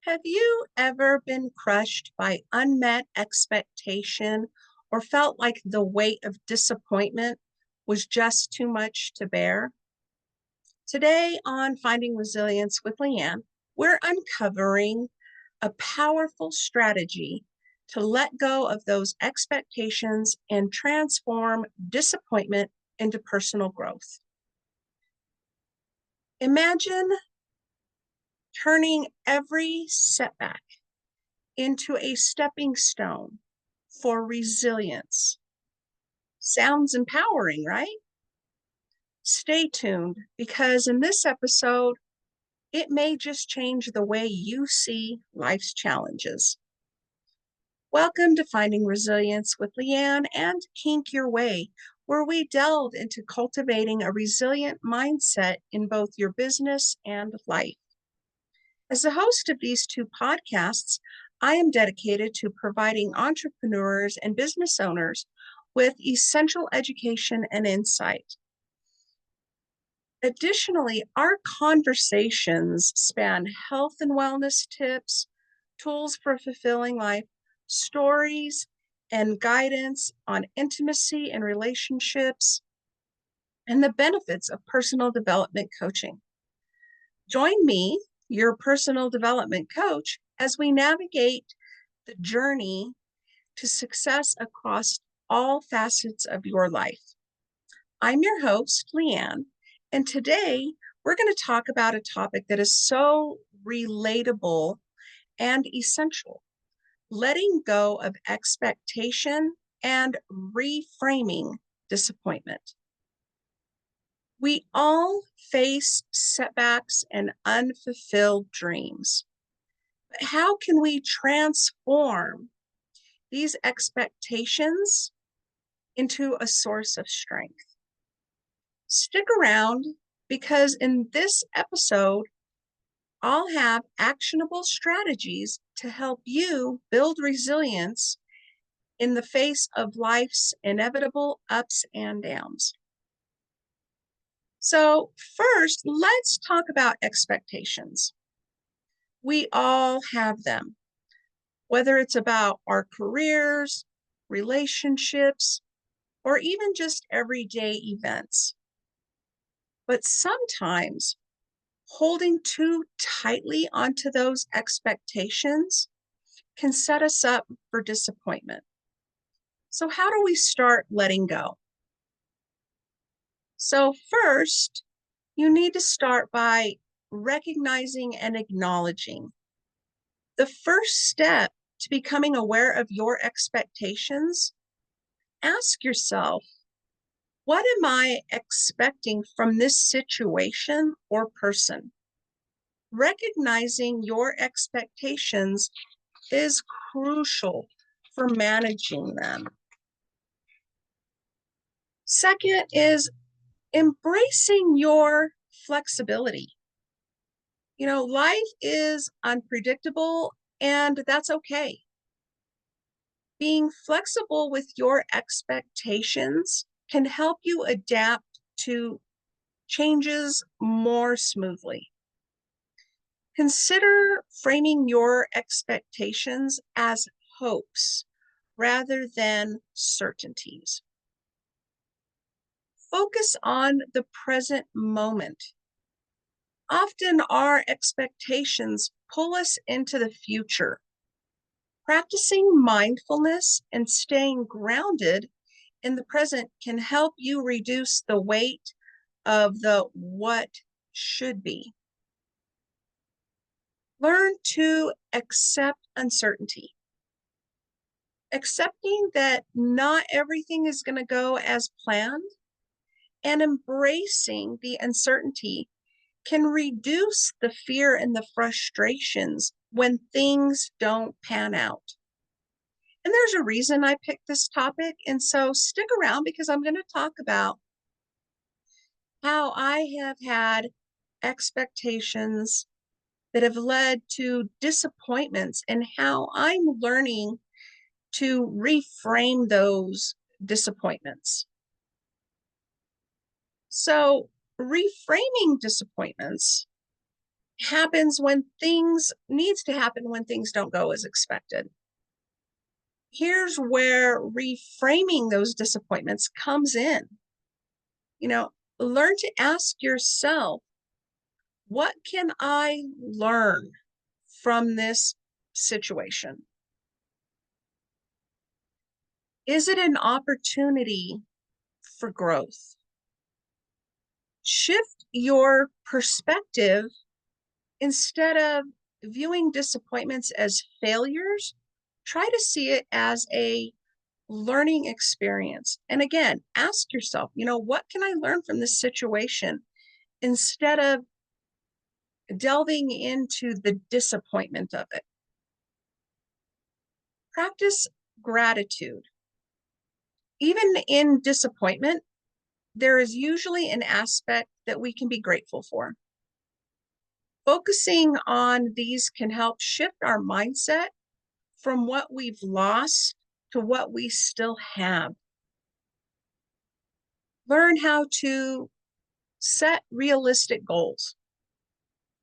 Have you ever been crushed by unmet expectation or felt like the weight of disappointment was just too much to bear? Today on Finding Resilience with Leanne, we're uncovering a powerful strategy to let go of those expectations and transform disappointment into personal growth. Imagine turning every setback into a stepping stone for resilience. Sounds empowering, right? Stay tuned because in this episode, it may just change the way you see life's challenges. Welcome to Finding Resilience with Leanne and Kink Your Way, where we delve into cultivating a resilient mindset in both your business and life. As the host of these two podcasts, I am dedicated to providing entrepreneurs and business owners with essential education and insight. Additionally, our conversations span health and wellness tips, tools for a fulfilling life, stories, and guidance on intimacy and relationships, and the benefits of personal development coaching. Join me, your personal development coach, as we navigate the journey to success across all facets of your life. I'm your host, Leanne, and today we're going to talk about a topic that is so relatable and essential: letting go of expectation and reframing disappointment. We all face setbacks and unfulfilled dreams. But how can we transform these expectations into a source of strength? Stick around because in this episode, I'll have actionable strategies to help you build resilience in the face of life's inevitable ups and downs. So, first, let's talk about expectations. We all have them, whether it's about our careers, relationships, or even just everyday events. But sometimes holding too tightly onto those expectations can set us up for disappointment. So, how do we start letting go? So, first, you need to start by recognizing and acknowledging. The first step to becoming aware of your expectations, ask yourself, what am I expecting from this situation or person? Recognizing your expectations is crucial for managing them. Second is embracing your flexibility. Life is unpredictable, and that's okay. Being flexible with your expectations can help you adapt to changes more smoothly. Consider framing your expectations as hopes rather than certainties. Focus on the present moment. Often our expectations pull us into the future. Practicing mindfulness and staying grounded in the present can help you reduce the weight of the what should be. Learn to accept uncertainty. Accepting that not everything is going to go as planned and embracing the uncertainty can reduce the fear and the frustrations when things don't pan out. And there's a reason I picked this topic. And so stick around because I'm going to talk about how I have had expectations that have led to disappointments and how I'm learning to reframe those disappointments. So, reframing disappointments happens when things needs to happen when things don't go as expected. Here's where reframing those disappointments comes in. You know, learn to ask yourself, what can I learn from this situation? Is it an opportunity for growth? Shift your perspective. Instead of viewing disappointments as failures, try to see it as a learning experience. And again, ask yourself, what can I learn from this situation instead of delving into the disappointment of it? Practice gratitude. Even in disappointment, there is usually an aspect that we can be grateful for. Focusing on these can help shift our mindset from what we've lost to what we still have. Learn how to set realistic goals.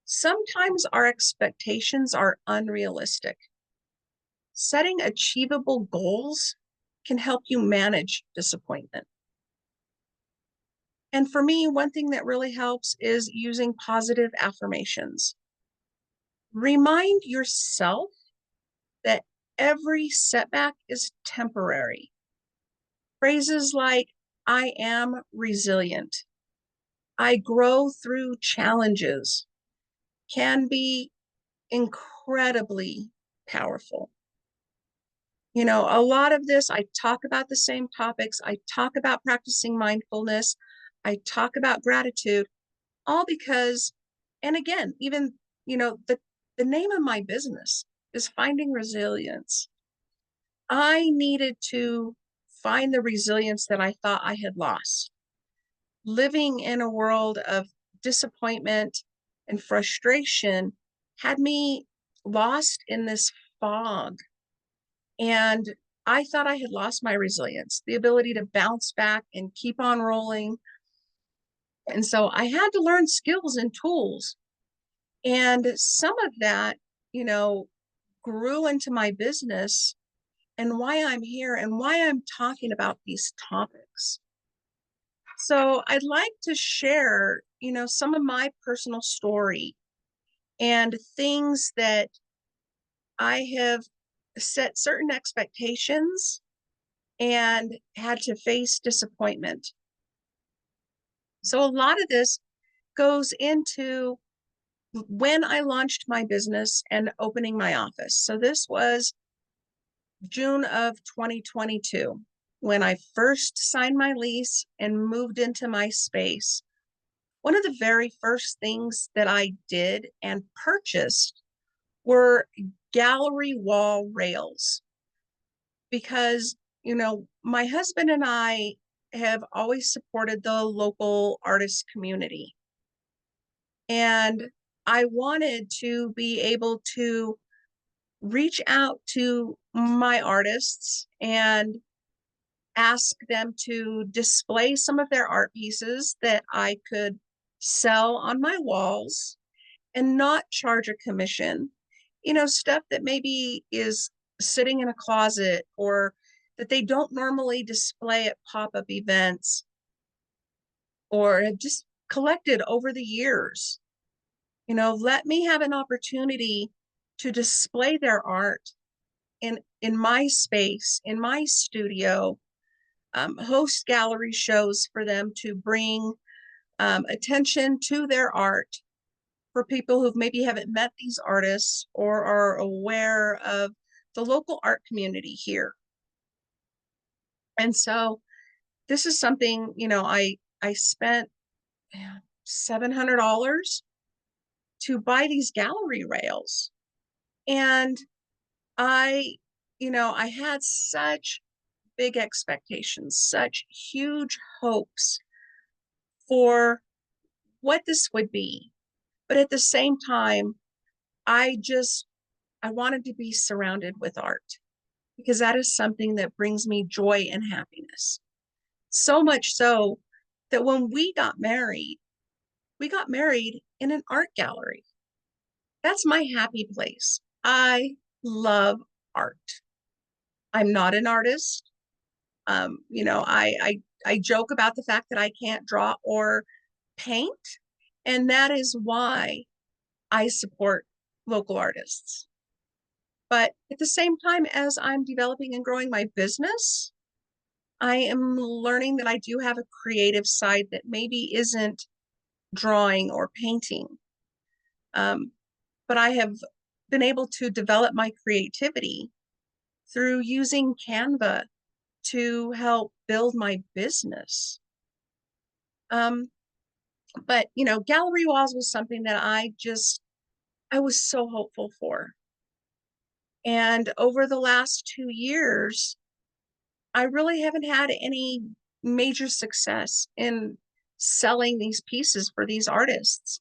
Sometimes our expectations are unrealistic. Setting achievable goals can help you manage disappointment. And for me, one thing that really helps is using positive affirmations. Remind yourself that every setback is temporary. Phrases like, I am resilient, I grow through challenges, can be incredibly powerful. A lot of this, I talk about the same topics. I talk about practicing mindfulness. I talk about gratitude, all because, and again, even, the name of my business is Finding Resilience. I needed to find the resilience that I thought I had lost. Living in a world of disappointment and frustration had me lost in this fog. And I thought I had lost my resilience, the ability to bounce back and keep on rolling. And so I had to learn skills and tools. And some of that, you know, grew into my business and why I'm here and why I'm talking about these topics. So I'd like to share, some of my personal story and things that I have set certain expectations and had to face disappointment. So a lot of this goes into when I launched my business and opening my office. So this was June of 2022 when I first signed my lease and moved into my space. One of the very first things that I did and purchased were gallery wall rails because, my husband and I have always supported the local artist community. And I wanted to be able to reach out to my artists and ask them to display some of their art pieces that I could sell on my walls and not charge a commission. Stuff that maybe is sitting in a closet or that they don't normally display at pop-up events or have just collected over the years. Let me have an opportunity to display their art in my space, in my studio, host gallery shows for them to bring attention to their art for people who maybe haven't met these artists or are aware of the local art community here. And so this is something, I spent $700 to buy these gallery rails. And I had such big expectations, such huge hopes for what this would be. But at the same time, I wanted to be surrounded with art because that is something that brings me joy and happiness. So much so that when we got married in an art gallery. That's my happy place. I love art. I'm not an artist. I joke about the fact that I can't draw or paint, and that is why I support local artists. But at the same time as I'm developing and growing my business, I am learning that I do have a creative side that maybe isn't drawing or painting. Um, but I have been able to develop my creativity through using Canva to help build my business. Um, but gallery walls was something that I was so hopeful for. And over the last 2 years, I really haven't had any major success in selling these pieces for these artists.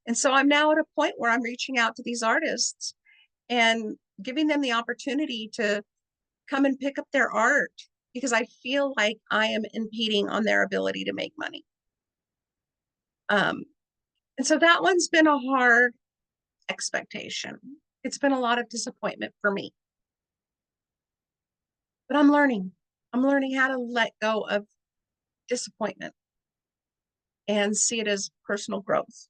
And so I'm now at a point where I'm reaching out to these artists and giving them the opportunity to come and pick up their art because I feel like I am impeding on their ability to make money. Um, and so that one's been a hard expectation. It's been a lot of disappointment for me, but I'm learning. I'm learning how to let go of disappointment and see it as personal growth.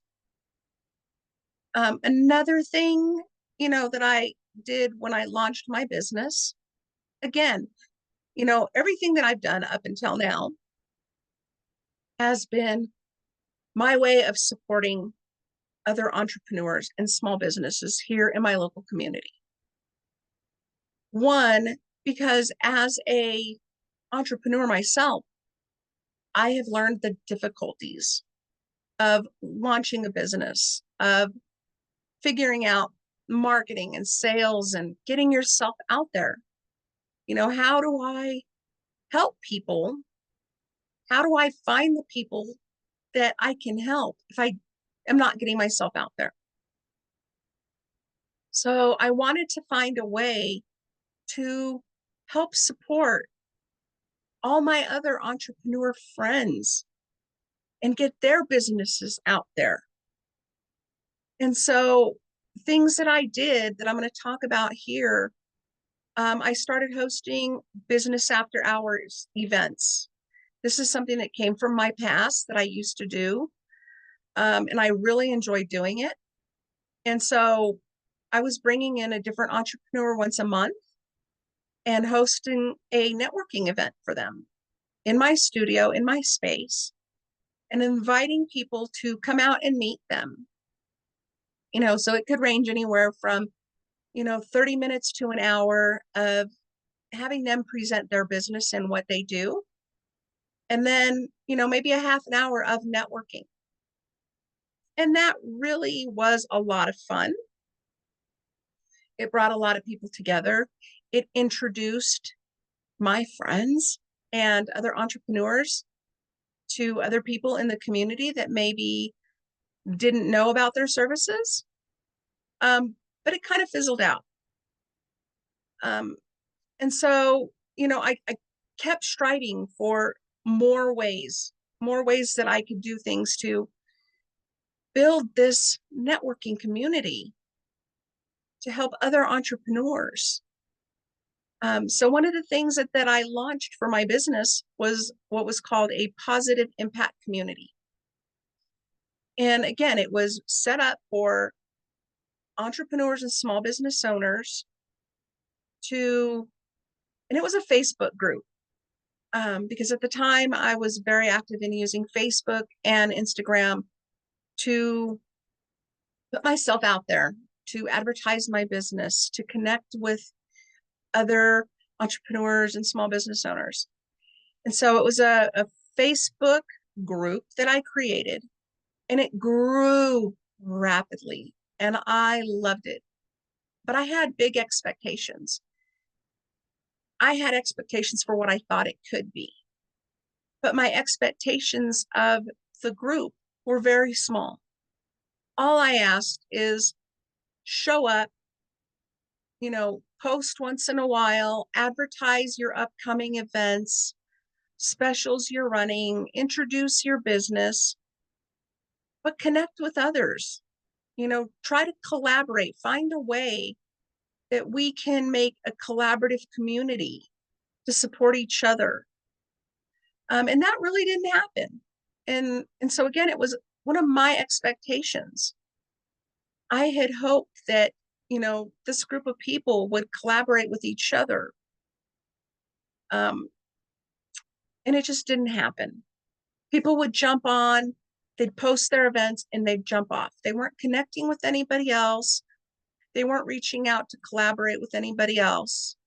Another thing, that I did when I launched my business, again, everything that I've done up until now has been my way of supporting other entrepreneurs and small businesses here in my local community. One, because as a entrepreneur myself, I have learned the difficulties of launching a business, of figuring out marketing and sales and getting yourself out there. How do I help people? How do I find the people that I can help if I am not getting myself out there? So I wanted to find a way to help support all my other entrepreneur friends and get their businesses out there. And so things that I did that I'm going to talk about here, I started hosting business after hours events. This is something that came from my past that I used to do. And I really enjoyed doing it. And so I was bringing in a different entrepreneur once a month and hosting a networking event for them in my studio, in my space, and inviting people to come out and meet them. So it could range anywhere from, 30 minutes to an hour of having them present their business and what they do. And then, maybe a half an hour of networking. And that really was a lot of fun. It brought a lot of people together. It introduced my friends and other entrepreneurs to other people in the community that maybe didn't know about their services. But it kind of fizzled out. Um, and so, I kept striving for more ways that I could do things to build this networking community to help other entrepreneurs. So one of the things that I launched for my business was what was called a positive impact community. And again, it was set up for entrepreneurs and small business owners and it was a Facebook group. Because at the time I was very active in using Facebook and Instagram to put myself out there, to advertise my business, to connect with other entrepreneurs and small business owners. And so it was a Facebook group that I created, and it grew rapidly, and I loved it. But I had big expectations. I had expectations for what I thought it could be. But my expectations of the group were very small. All I asked is show up, post once in a while, advertise your upcoming events, specials you're running, introduce your business, but connect with others. try to collaborate, find a way that we can make a collaborative community to support each other. And that really didn't happen. And so again, it was one of my expectations. I had hoped that, this group of people would collaborate with each other. Um, and it just didn't happen. People would jump on, they'd post their events, and they'd jump off. They weren't connecting with anybody else. They weren't reaching out to collaborate with anybody else.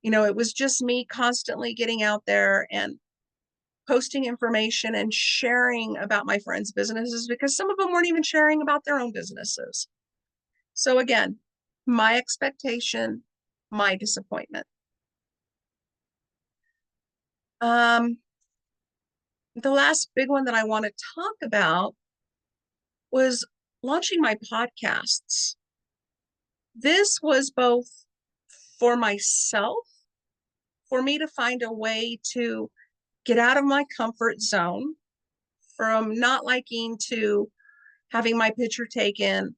It was just me constantly getting out there and posting information and sharing about my friends' businesses, because some of them weren't even sharing about their own businesses. So again, my expectation, my disappointment. The last big one that I want to talk about was launching my podcasts. This was both for myself, for me to find a way to get out of my comfort zone, from not liking to having my picture taken,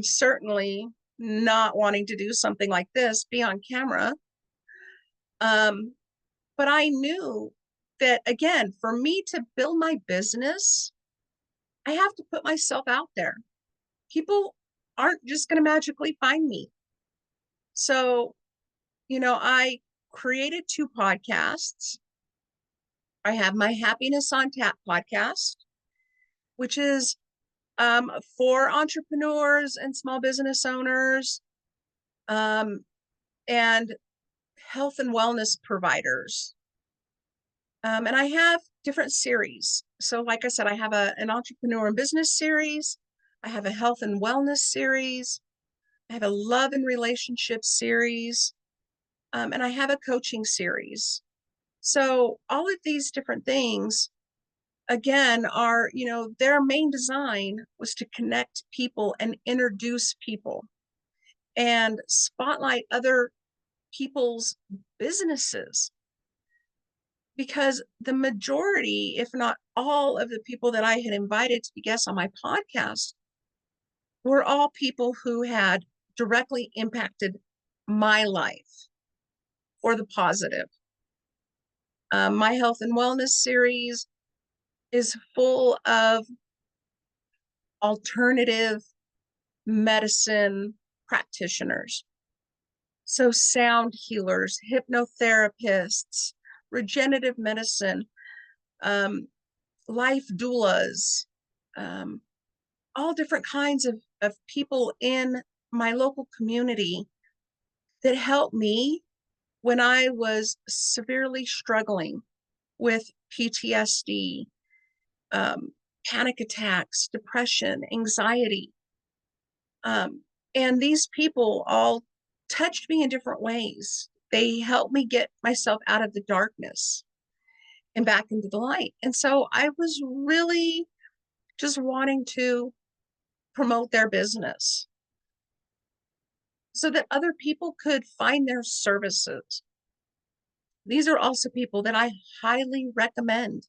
certainly not wanting to do something like this, be on camera. But I knew that, again, for me to build my business, I have to put myself out there. People aren't just going to magically find me. So, I created 2 podcasts. I have my Happiness on Tap podcast, which is for entrepreneurs and small business owners, and health and wellness providers. And I have different series. So like I said, I have an entrepreneur and business series. I have a health and wellness series. I have a love and relationship series. And I have a coaching series. So all of these different things, again, are, their main design was to connect people and introduce people and spotlight other people's businesses. Because the majority, if not all, of the people that I had invited to be guests on my podcast were all people who had directly impacted my life for the positive. My health and wellness series is full of alternative medicine practitioners. So sound healers, hypnotherapists, regenerative medicine, life doulas, all different kinds of people in my local community that helped me when I was severely struggling with PTSD, panic attacks, depression, anxiety. And these people all touched me in different ways. They helped me get myself out of the darkness and back into the light. And so I was really just wanting to promote their business so that other people could find their services. These are also people that I highly recommend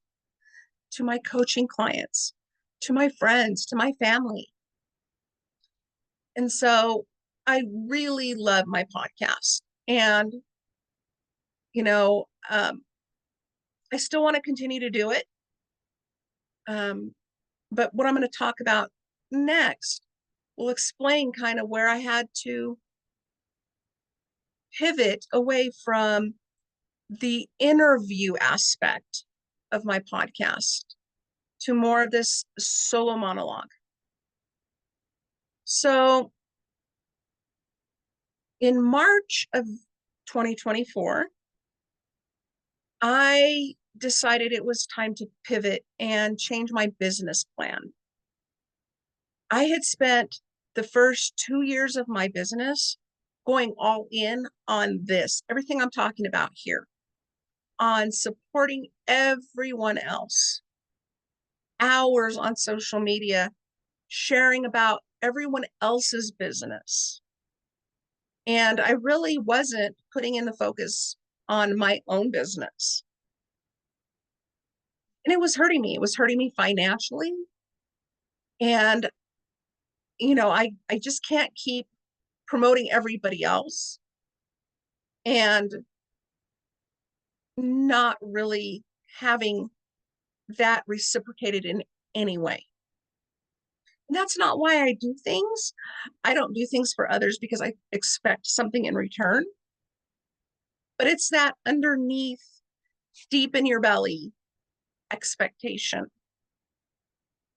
to my coaching clients, to my friends, to my family. And so I really love my podcast. And, I still want to continue to do it. But what I'm going to talk about next will explain kind of where I had to pivot away from the interview aspect of my podcast to more of this solo monologue. So in March of 2024, I decided it was time to pivot and change my business plan. I had spent the first 2 years of my business going all in on this, everything I'm talking about here, on supporting everyone else, hours on social media, sharing about everyone else's business. And I really wasn't putting in the focus on my own business. And it was hurting me. It was hurting me financially. And I just can't keep promoting everybody else and not really having that reciprocated in any way. And that's not why I do things. I don't do things for others because I expect something in return, but it's that underneath, deep in your belly expectation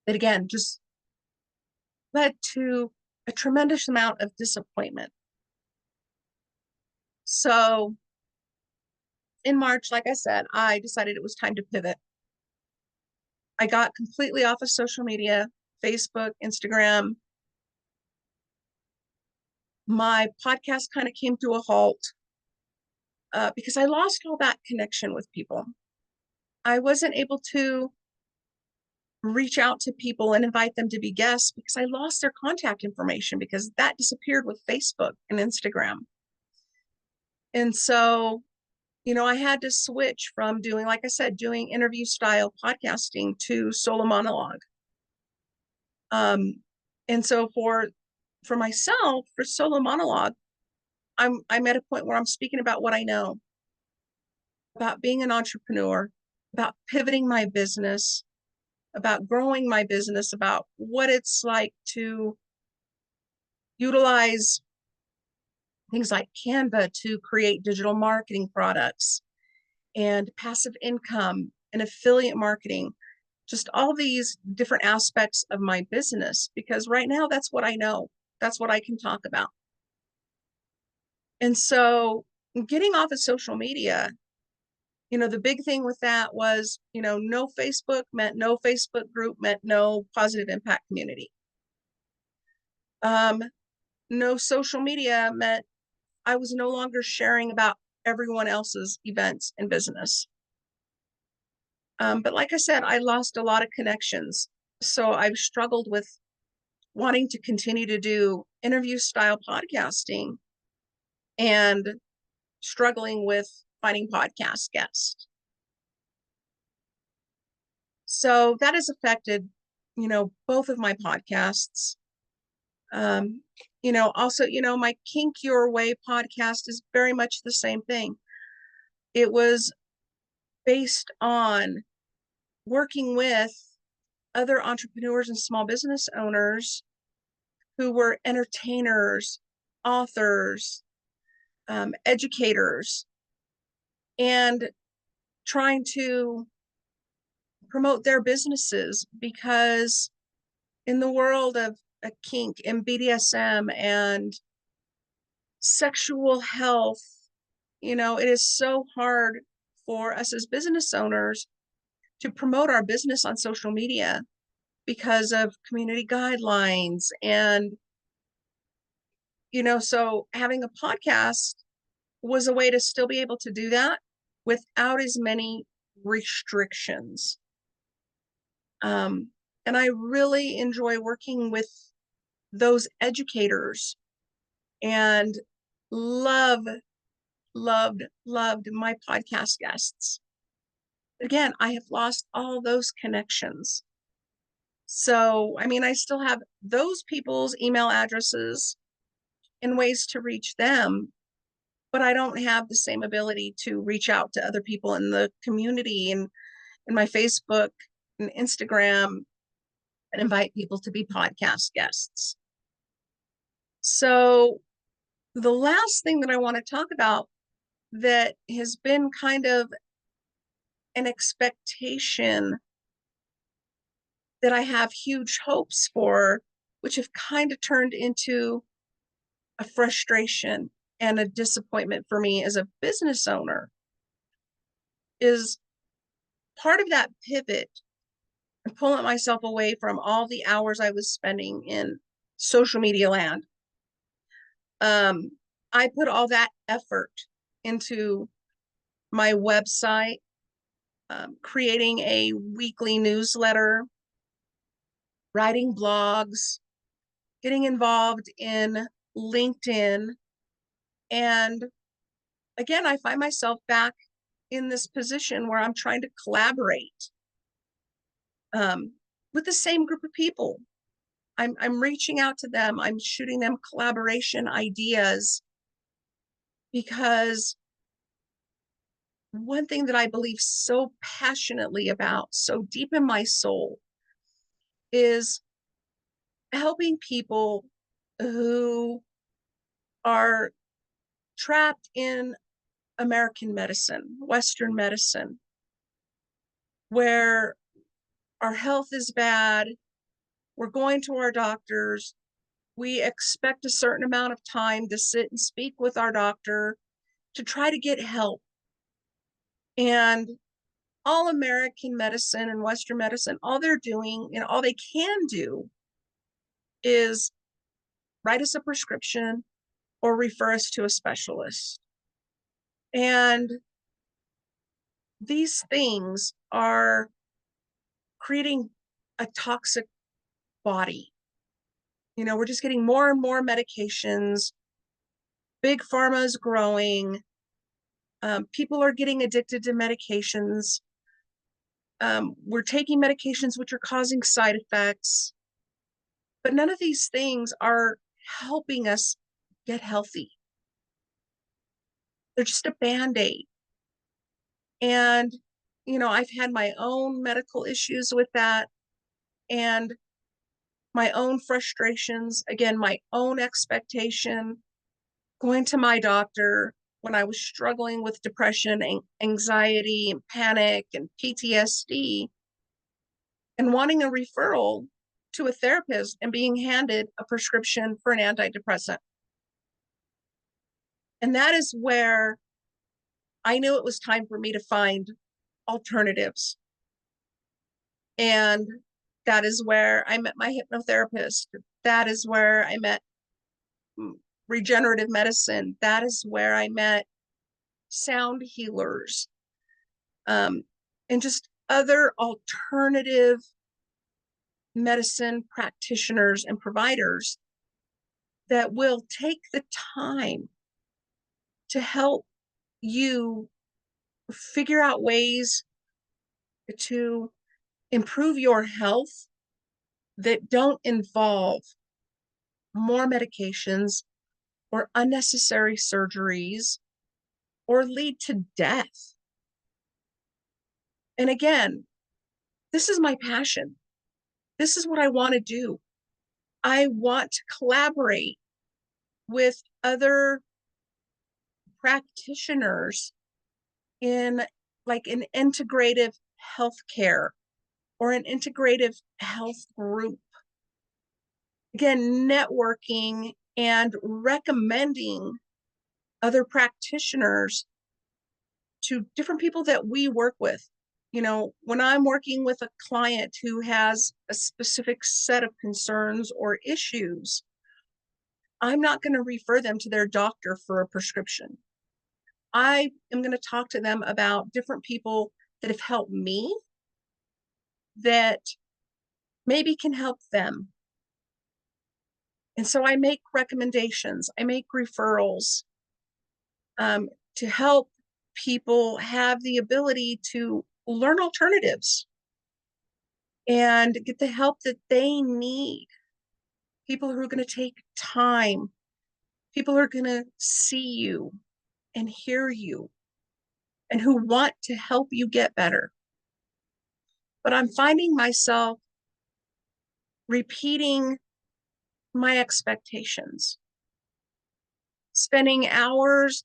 that, again, just led to a tremendous amount of disappointment. So in March, like I said, I decided it was time to pivot. I got completely off of social media, Facebook, Instagram. My podcast kind of came to a halt because I lost all that connection with people. I wasn't able to reach out to people and invite them to be guests because I lost their contact information because that disappeared with Facebook and Instagram. And so, I had to switch from doing, like I said, doing interview style podcasting to solo monologue. And so for myself, for solo monologue, I'm at a point where I'm speaking about what I know, about being an entrepreneur, about pivoting my business, about growing my business, about what it's like to utilize things like Canva to create digital marketing products and passive income and affiliate marketing, just all these different aspects of my business, because right now that's what I know. That's what I can talk about. And so getting off of social media, the big thing with that was, no Facebook meant no Facebook group, meant no positive impact community. No social media meant I was no longer sharing about everyone else's events and business. But like I said, I lost a lot of connections. So I've struggled with wanting to continue to do interview style podcasting and struggling with finding podcast guests. So that has affected, both of my podcasts. Also, my Kink Your Way podcast is very much the same thing. It was based on working with other entrepreneurs and small business owners who were entertainers, authors, educators, and trying to promote their businesses, because in the world of kink and BDSM and sexual health, it is so hard for us as business owners to promote our business on social media because of community guidelines. And, so having a podcast was a way to still be able to do that without as many restrictions. And I really enjoy working with those educators and loved my podcast guests. Again, I have lost all those connections. So, I still have those people's email addresses and ways to reach them, but I don't have the same ability to reach out to other people in the community and in my Facebook and Instagram and invite people to be podcast guests. So the last thing that I want to talk about that has been kind of an expectation that I have huge hopes for, which have kind of turned into a frustration and a disappointment for me as a business owner, is part of that pivot and pulling myself away from all the hours I was spending in social media land. I put all that effort into my website, creating a weekly newsletter, writing blogs, getting involved in LinkedIn. And again, I find myself back in this position where I'm trying to collaborate with the same group of people. I'm reaching out to them. I'm shooting them collaboration ideas because one thing that I believe so passionately about, so deep in my soul, is helping people who are trapped in American medicine, Western medicine, where our health is bad. We're going to our doctors. We expect a certain amount of time to sit and speak with our doctor to try to get help. And all American medicine and Western medicine, all they're doing and all they can do is write us a prescription or refer us to a specialist. And these things are creating a toxic body. We're just getting more and more medications. Big pharma is growing. People are getting addicted to medications. We're taking medications which are causing side effects, but none of these things are helping us get healthy. They're just a band-aid. And, I've had my own medical issues with that and my own frustrations, again, my own expectation, going to my doctor when I was struggling with depression, anxiety, and panic, and PTSD, and wanting a referral to a therapist and being handed a prescription for an antidepressant. And that is where I knew it was time for me to find alternatives. And that is where I met my hypnotherapist. That is where I met regenerative medicine. That is where I met sound healers, and just other alternative medicine practitioners and providers that will take the time to help you figure out ways to improve your health that don't involve more medications or unnecessary surgeries or lead to death. And again, this is my passion. This is what I want to do. I want to collaborate with other practitioners in like an integrative healthcare or an integrative health group. Again, networking and recommending other practitioners to different people that we work with. When I'm working with a client who has a specific set of concerns or issues, I'm not going to refer them to their doctor for a prescription. I am going to talk to them about different people that have helped me that maybe can help them. And so I make recommendations, I make referrals, to help people have the ability to learn alternatives and get the help that they need. People who are going to take time, people who are going to see you and hear you and who want to help you get better. But I'm finding myself repeating my expectations, spending hours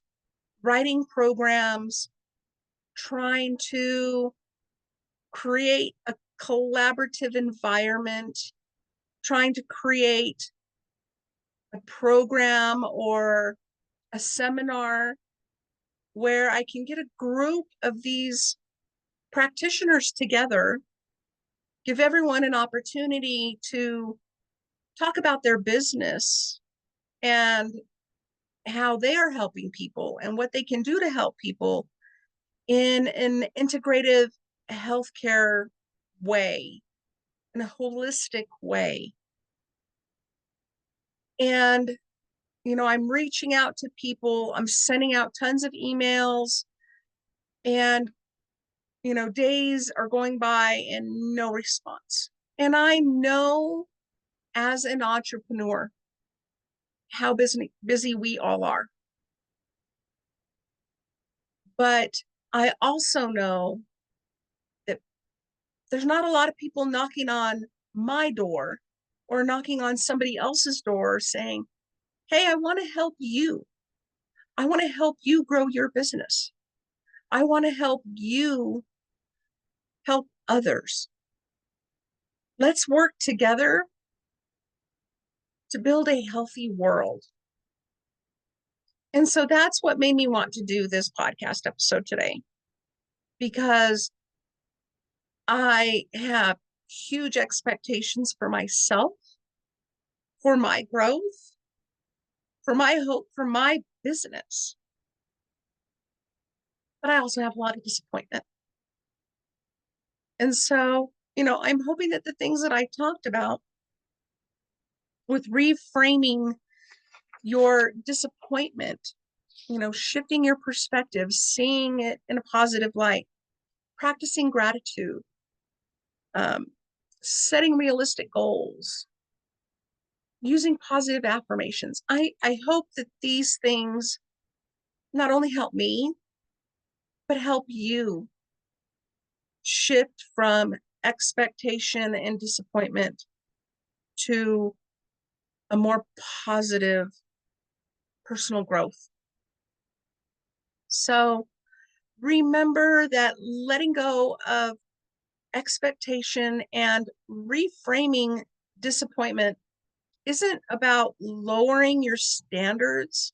writing programs, trying to create a collaborative environment, trying to create a program or a seminar where I can get a group of these practitioners together, give everyone an opportunity to talk about their business and how they are helping people and what they can do to help people in an integrative healthcare way, in a holistic way. And, I'm reaching out to people, I'm sending out tons of emails, and, days are going by and no response. And I know as an entrepreneur, how busy we all are. But I also know that there's not a lot of people knocking on my door or knocking on somebody else's door saying, hey, I want to help you. I want to help you grow your business. I want to help you help others. Let's work together to build a healthy world. And so that's what made me want to do this podcast episode today, because I have huge expectations for myself, for my growth, for my hope, for my business. But I also have a lot of disappointment. And so, I'm hoping that the things that I talked about with reframing your disappointment, shifting your perspective, seeing it in a positive light, practicing gratitude, um, setting realistic goals, using positive affirmations. I hope that these things not only help me, but help you shift from expectation and disappointment to a more positive personal growth. So remember that letting go of expectation and reframing disappointment isn't about lowering your standards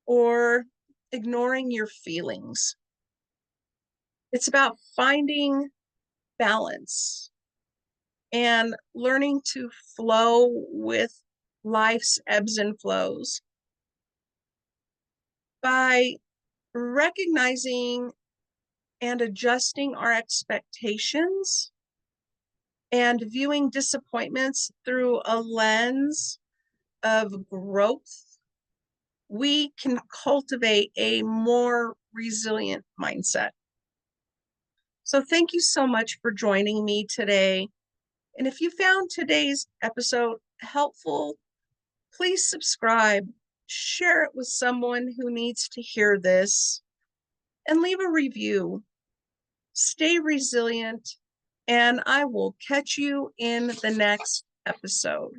or ignoring your feelings. It's about finding balance and learning to flow with life's ebbs and flows by recognizing and adjusting our expectations and viewing disappointments through a lens of growth. We can cultivate a more resilient mindset. So thank you so much for joining me today. And if you found today's episode helpful, please subscribe, share it with someone who needs to hear this, and leave a review. Stay resilient, and I will catch you in the next episode.